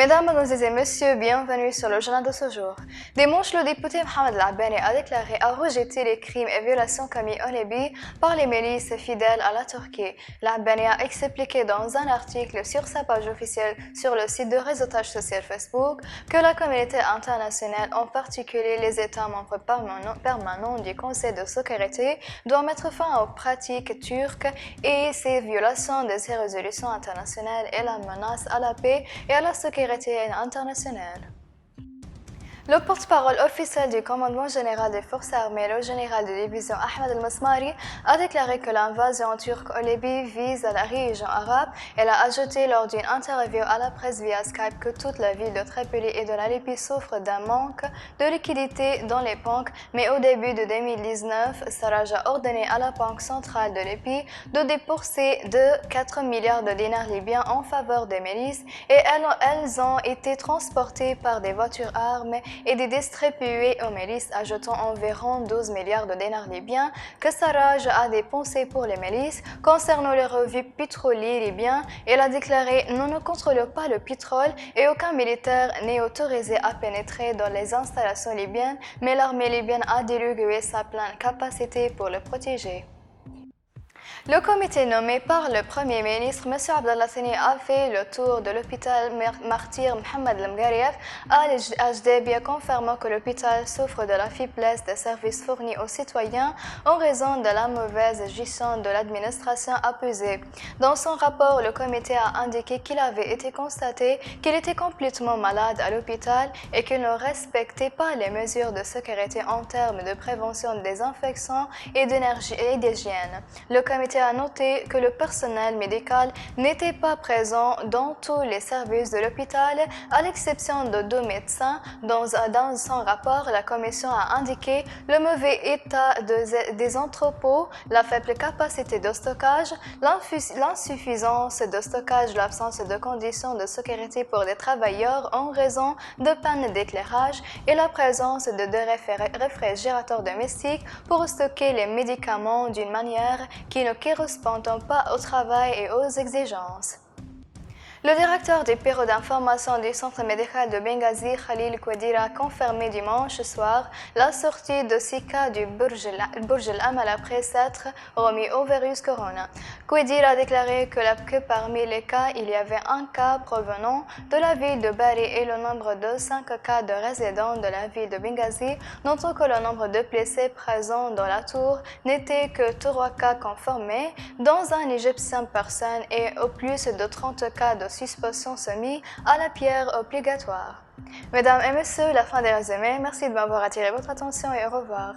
Mesdames, Mademoiselles et Messieurs, bienvenue sur le journal de ce jour. Dimanche, le député Mohamed Al-Abani a déclaré à rejeter les crimes et violations commis en Libye par les milices fidèles à la Turquie. Al-Abani a expliqué dans un article sur sa page officielle sur le site de réseautage social Facebook que la communauté internationale, en particulier les États membres permanents du Conseil de sécurité, doit mettre fin aux pratiques turques et ces violations de ces résolutions internationales et la menace à la paix et à la sécurité internationale. Le porte-parole officiel du commandement général des forces armées, le général de division Ahmed El-Masmari, a déclaré que l'invasion turque en Libye vise la région arabe. Elle a ajouté lors d'une interview à la presse via Skype que toute la ville de Tripoli et de la Libye souffre d'un manque de liquidité dans les banques, mais au début de 2019, Sarraj a ordonné à la Banque centrale de Libye de débourser de 4 milliards de dinars libyens en faveur des milices et elles ont été transportées par des voitures armées et de distribuer aux milices, ajoutant environ 12 milliards de dinars libyens que Sarraj a dépensés pour les milices. Concernant les revenus pétroliers libyens, il a déclaré « Nous ne contrôlons pas le pétrole et aucun militaire n'est autorisé à pénétrer dans les installations libyennes, mais l'armée libyenne a dilué sa pleine capacité pour le protéger ». Le comité nommé par le Premier ministre, M. Abdallah Thani, a fait le tour de l'hôpital martyr Mohamed El-Mgharief à Ajdebia, confirmant que l'hôpital souffre de la faiblesse des services fournis aux citoyens en raison de la mauvaise gestion de l'administration abusée. Dans son rapport, le comité a indiqué qu'il avait été constaté qu'il était complètement malade à l'hôpital et qu'il ne respectait pas les mesures de sécurité en termes de prévention des infections et d'énergie et d'hygiène. Le comité a noté que le personnel médical n'était pas présent dans tous les services de l'hôpital, à l'exception de 2 médecins. Dans son rapport, la commission a indiqué le mauvais état des entrepôts, la faible capacité de stockage, l'insuffisance de stockage, l'absence de conditions de sécurité pour les travailleurs en raison de panne d'éclairage et la présence de 2 réfrigérateurs domestiques pour stocker les médicaments d'une manière qui ne correspondant pas au travail et aux exigences. Le directeur du bureau d'information du centre médical de Benghazi, Khalil Kouedira, a confirmé dimanche soir la sortie de 6 cas du Burj al-Amal après s'être remis au virus corona. Kouedira a déclaré que parmi les cas, il y avait un cas provenant de la ville de Bari et le nombre de 5 cas de résidents de la ville de Benghazi, notant que le nombre de blessés présents dans la tour n'était que 3 cas confirmés, dont un Égyptien personne et au plus de 30 cas de suspension soumis à la pierre obligatoire. Mesdames et messieurs, la fin des résumés. Merci de m'avoir attiré votre attention et au revoir.